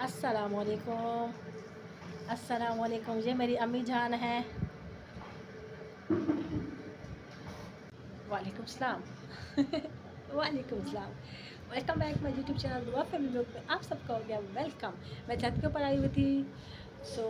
अस्सलामुअलैकुम। अस्सलामुअलैकुम। ये मेरी अम्मी जान है। वालेकुम सलाम। वालेकुम सलाम। Welcome back my YouTube channel दुआ फैमिली ब्लॉग में आप सबका हो गया वेलकम। मैं छत के ऊपर आई हुई थी। सो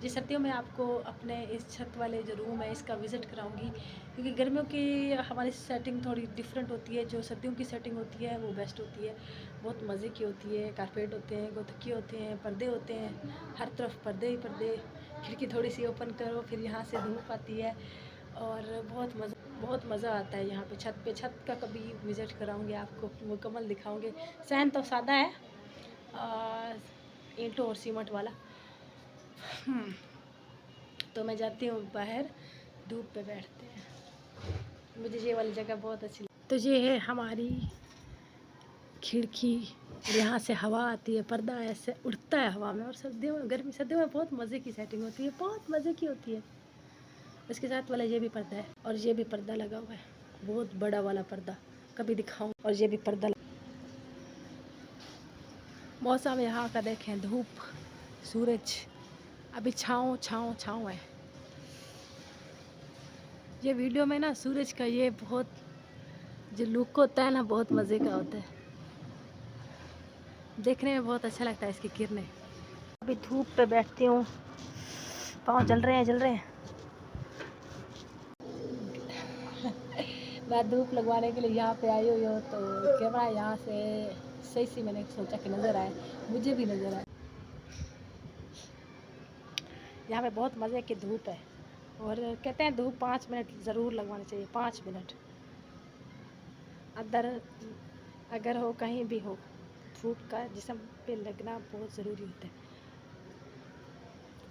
जिस सर्दियों में आपको अपने इस छत वाले जो रूम है इसका विज़िट कराऊंगी, क्योंकि गर्मियों की हमारी सेटिंग थोड़ी डिफरेंट होती है। जो सर्दियों की सेटिंग होती है वो बेस्ट होती है, बहुत मज़े की होती है। कारपेट होते हैं, गोतकी होते हैं, पर्दे होते हैं, हर तरफ पर्दे ही पर्दे। खिड़की थोड़ी सी ओपन करो, फिर यहाँ से धूप आती है और बहुत मज़ा आता है। यहाँ पे छत का कभी विज़िट कराऊंगी, आपको मुकम्मल दिखाऊंगी। सहन तो सादा है, ईंटों और सीमेंट वाला। तो मैं जाती हूँ बाहर, धूप पे बैठते हैं। मुझे ये वाली जगह बहुत अच्छी लगती। तो ये है हमारी खिड़की, यहाँ से हवा आती है, पर्दा ऐसे उड़ता है हवा में। और सर्दियों में, सर्दियों में बहुत मज़े की सेटिंग होती है, बहुत मज़े की होती है। इसके साथ वाला ये भी पर्दा है और ये भी पर्दा लगा हुआ है, बहुत बड़ा वाला पर्दा, कभी दिखाऊं। और ये भी पर्दा मौसम यहाँ का देखें, धूप, सूरज, अभी छाँव छाँव छाँव है। ये वीडियो में ना सूरज का ये बहुत जो लुक होता है ना, बहुत मज़े का होता है, देखने में बहुत अच्छा लगता है इसकी किरणें। अभी धूप पे बैठती हूँ, पाँव जल रहे हैं। मैं धूप लगवाने के लिए यहाँ पे आई हुई हूँ, तो कैमरा यहाँ से सही मैंने सोचा कि नज़र आए, मुझे भी नज़र आए। यहाँ पे बहुत मज़े की धूप है और कहते हैं धूप 5 मिनट ज़रूर लगवानी चाहिए, 5 मिनट अंदर अगर हो, कहीं भी हो, धूप का जिस्म पे लगना बहुत ज़रूरी होता है।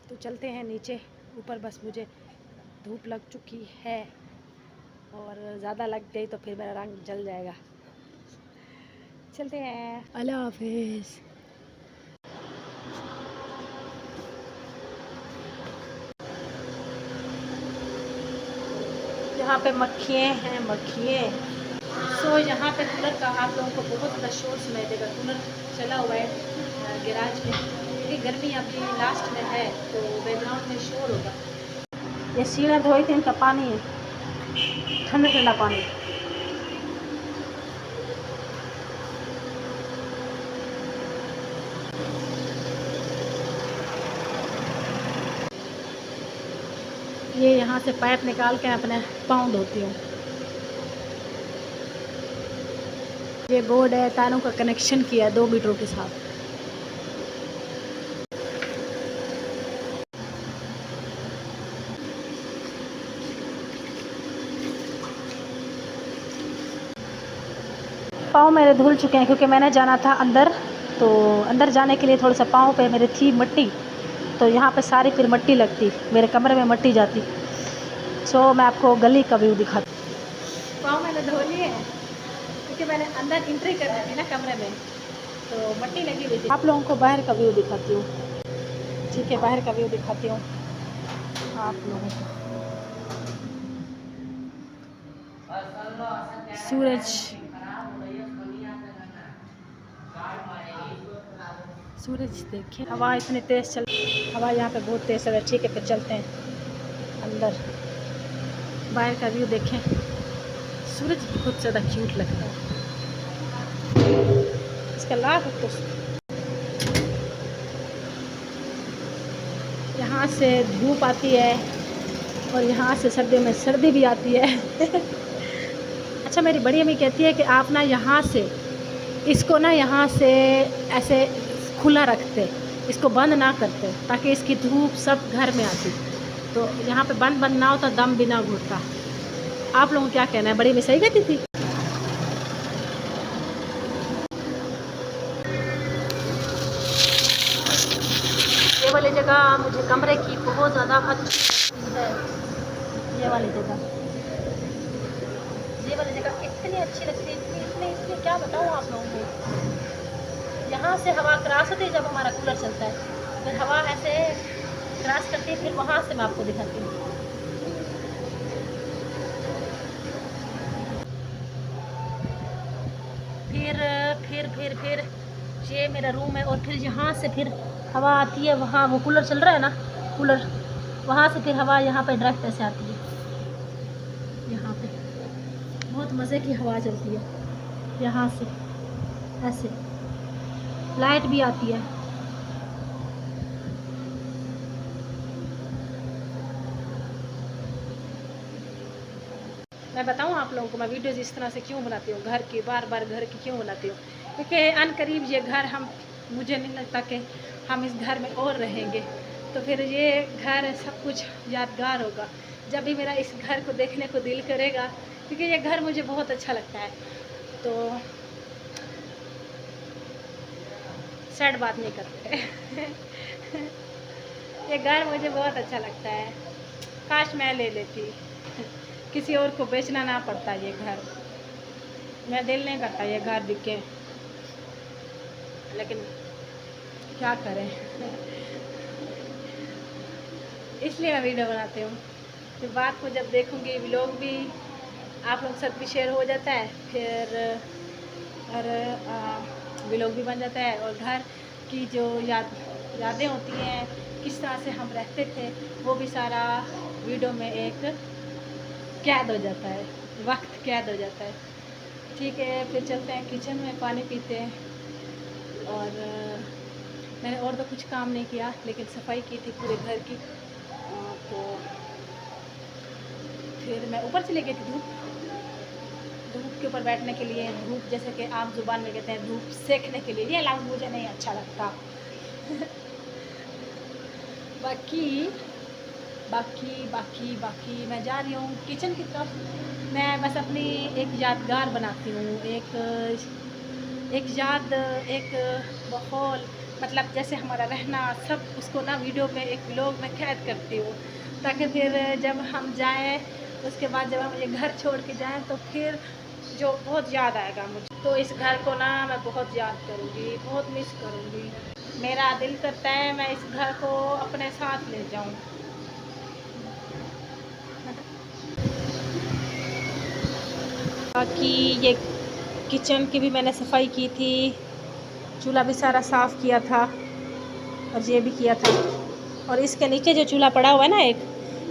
तो चलते हैं नीचे, ऊपर बस मुझे धूप लग चुकी है और ज़्यादा लग गई तो फिर मेरा रंग जल जाएगा। चलते हैं, अल्लाह हाफिज़। यहाँ पे मक्खियाँ हैं, मक्खियाँ। सो यहाँ पे कूलर का आप लोगों को बहुत ज़्यादा शोर सुनाई देगा। कूलर चला हुआ है गैराज में, क्योंकि गर्मी अभी लास्ट में है तो बैकग्राउंड में शोर होगा। ये सीढ़ियाँ धोई थी, इनका पानी है, ठंडा ठंडा पानी। ये यहाँ से पाइप निकाल के अपने पाँव धोती हूँ। ये बोर्ड है, तारों का कनेक्शन किया है 2 मीटरों के साथ। पाँव मेरे धुल चुके हैं, क्योंकि मैंने जाना था अंदर, तो अंदर जाने के लिए थोड़ा सा पाँव पे मेरे थी मट्टी, तो यहाँ पे सारी फिर मट्टी लगती, मेरे कमरे में मट्टी जाती। सो मैं आपको गली का व्यू दिखाती। पाँव मैंने धो लिए हैं, क्योंकि मैंने अंदर एंट्री करनी थी ना कमरे में, तो मट्टी लगी हुई थी। आप लोगों को बाहर का व्यू दिखाती हूँ। ठीक है, बाहर का व्यू दिखाती हूँ आप लोगों को। सूरज देखें, हवा इतनी तेज़ चल, हवा यहाँ पे बहुत तेज़ है। ठीक है, फिर चलते हैं अंदर, बाहर का व्यू देखें। सूरज बहुत ज़्यादा क्यूट लगता है, इसका लाभ तो यहाँ से धूप आती है और यहाँ से सर्दियों में सर्दी भी आती है। अच्छा, मेरी बड़ी अम्मी कहती है कि आप ना यहाँ से इसको ना यहाँ से ऐसे खुला रखते, इसको बंद ना करते, ताकि इसकी धूप सब घर में आती। तो यहाँ पे बंद ना हो तो दम भी ना घुटता। आप लोगों को क्या कहना है, बड़ी अम्मी सही कहती थी? ये वाली जगह मुझे कमरे की बहुत ज़्यादा अच्छी लगती है। ये वाली जगह इतनी अच्छी लगती है, इतनी क्या बताऊँ आप लोगों को। यहाँ से हवा क्रॉस होती है जब हमारा कूलर चलता है, फिर हवा ऐसे क्रॉस करती है, फिर वहाँ से मैं आपको दिखाती हूँ। फिर ये मेरा रूम है और फिर यहाँ से फिर हवा आती है, वहाँ वो कूलर चल रहा है ना, कूलर, वहाँ से फिर हवा यहाँ पे डायरेक्ट ऐसे आती है। यहाँ पे बहुत मज़े की हवा चलती है यहाँ से ऐसे, लाइट भी आती है। मैं बताऊँ आप लोगों को, मैं वीडियोज़ इस तरह से क्यों बनाती हूँ, घर की बार बार घर की क्यों बनाती हूँ, क्योंकि अनकरीब ये घर हम, मुझे नहीं लगता कि हम इस घर में और रहेंगे, तो फिर ये घर सब कुछ यादगार होगा। जब भी मेरा इस घर को देखने को दिल करेगा, क्योंकि ये घर मुझे बहुत अच्छा लगता है, तो सैड बात नहीं करते ये घर मुझे बहुत अच्छा लगता है, काश मैं ले लेती, किसी और को बेचना ना पड़ता ये घर। मेरा दिल नहीं करता ये घर बिके, लेकिन क्या करें इसलिए मैं वीडियो बनाती हूँ। फिर बात को जब देखूँगी, व्लॉग भी आप लोग साथ भी शेयर हो जाता है, फिर और व्लॉग भी बन जाता है, और घर की जो यादें होती हैं, किस तरह से हम रहते थे, वो भी सारा वीडियो में एक कैद हो जाता है, वक्त कैद हो जाता है। ठीक है, फिर चलते हैं किचन में, पानी पीते हैं। और मैंने और तो कुछ काम नहीं किया, लेकिन सफाई की थी पूरे घर की। तो फिर मैं ऊपर चले गई थी धूप के ऊपर बैठने के लिए, धूप जैसे कि आम जुबान में कहते हैं धूप सेकने के लिए, ये लफ्ज़ मुझे नहीं अच्छा लगता बाकी बाकी बाकी बाकी मैं जा रही हूँ किचन की तरफ। मैं बस अपनी एक यादगार बनाती हूँ, एक याद, एक माहौल, मतलब जैसे हमारा रहना सब, उसको ना वीडियो में, एक व्लॉग में कैद करती हूँ, ताकि फिर जब हम जाएं, उसके बाद जब हम ये घर छोड़ के जाएं, तो फिर जो बहुत याद आएगा मुझे। तो इस घर को ना मैं बहुत याद करूँगी, बहुत मिस करूँगी। मेरा दिल करता है मैं इस घर को अपने साथ ले जाऊँ। बाकी ये किचन की भी मैंने सफाई की थी, चूल्हा भी सारा साफ़ किया था, और ये भी किया था। और इसके नीचे जो चूल्हा पड़ा हुआ है ना एक,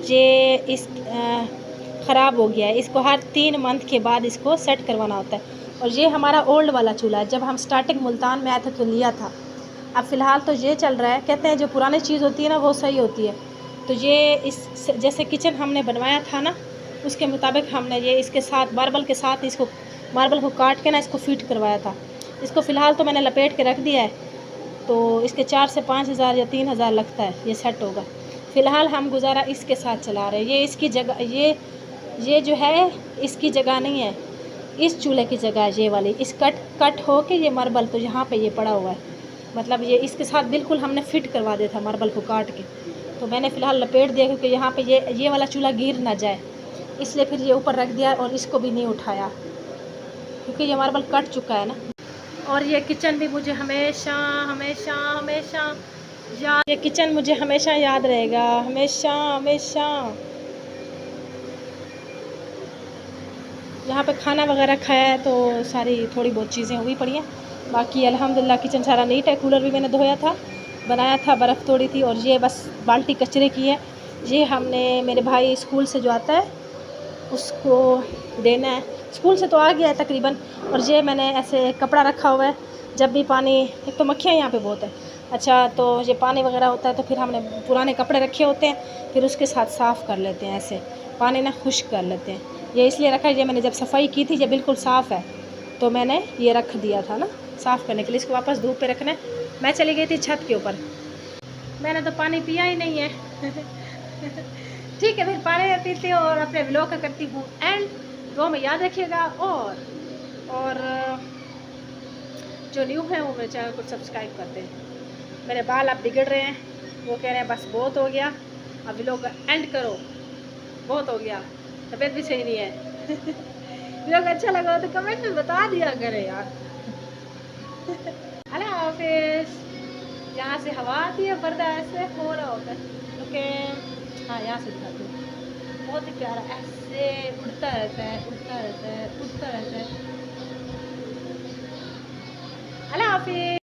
ये इस ख़राब हो गया है, इसको हर 3 मंथ के बाद इसको सेट करवाना होता है। और ये हमारा ओल्ड वाला चूल्हा है, जब हम स्टार्टिंग मुल्तान में आए थे तो लिया था। अब फ़िलहाल तो ये चल रहा है, कहते हैं जो पुरानी चीज़ होती है ना वो सही होती है। तो ये इस जैसे किचन हमने बनवाया था ना, उसके मुताबिक हमने ये इसके साथ मार्बल के साथ इसको, मार्बल को काट के ना इसको फिट करवाया था। इसको फ़िलहाल तो मैंने लपेट के रख दिया है, तो इसके 4 से 5 हज़ार या 3 हज़ार लगता है, ये सेट होगा। फ़िलहाल हम गुजारा इसके साथ चला रहे हैं। ये इसकी जगह, ये जो है इसकी जगह नहीं है, इस चूल्हे की जगह है ये वाली। इस कट हो के ये मार्बल तो यहाँ पे ये पड़ा हुआ है, मतलब ये इसके साथ बिल्कुल हमने फिट करवा दिया था मार्बल को काट के। तो मैंने फ़िलहाल लपेट दिया, क्योंकि यहाँ पे ये वाला चूल्हा गिर ना जाए, इसलिए फिर ये ऊपर रख दिया, और इसको भी नहीं उठाया, क्योंकि ये मार्बल कट चुका है ना। और ये किचन भी मुझे हमेशा हमेशा हमेशा याद, ये किचन मुझे हमेशा याद रहेगा, हमेशा हमेशा। यहाँ पे खाना वगैरह खाया है, तो सारी थोड़ी बहुत चीज़ें हुई पड़ी हैं। बाकी अल्हम्दुलिल्लाह किचन सारा नीट है। कूलर भी मैंने धोया था, बनाया था, बर्फ़ तोड़ी थी। और ये बस बाल्टी कचरे की है, ये हमने, मेरे भाई स्कूल से जो आता है उसको देना है। स्कूल से तो आ गया है तकरीबन। और ये मैंने ऐसे कपड़ा रखा हुआ है, जब भी पानी, एक तो मक्खियाँ यहाँ पे बहुत है, अच्छा, तो ये पानी वगैरह होता है तो फिर हमने पुराने कपड़े रखे होते हैं, फिर उसके साथ साफ़ कर लेते हैं, ऐसे पानी ना खुश्क कर लेते हैं। ये इसलिए रखा है, ये मैंने जब सफाई की थी ये बिल्कुल साफ़ है, तो मैंने ये रख दिया था ना साफ़ करने के लिए। इसको वापस धूप पे रखना है। मैं चली गई थी छत के ऊपर, मैंने तो पानी पिया ही नहीं है ठीक है, फिर पानी पीती हूँ और अपने व्लॉग का करती हूँ एंड। वो में याद रखिएगा, और जो न्यू है वो मेरे चैनल को सब्सक्राइब कर दें। मेरे बाल अब बिगड़ रहे हैं, वो कह रहे हैं बस बहुत हो गया, अब व्लॉग एंड करो, बहुत हो गया, तबीयत भी सही नहीं है व्लॉग अच्छा लगा तो कमेंट में बता दिया करें यार अल्लाह हाफिज़। यहाँ से हवा आती है, पर्दा ऐसे हो रहा होता है, क्योंकि हाँ यहाँ से दिखाती हूँ, बहुत ही प्यारा ऐसे उड़ता रहता है, उड़ता रहता है, उड़ता रहता है। अल्लाह हाफिज़।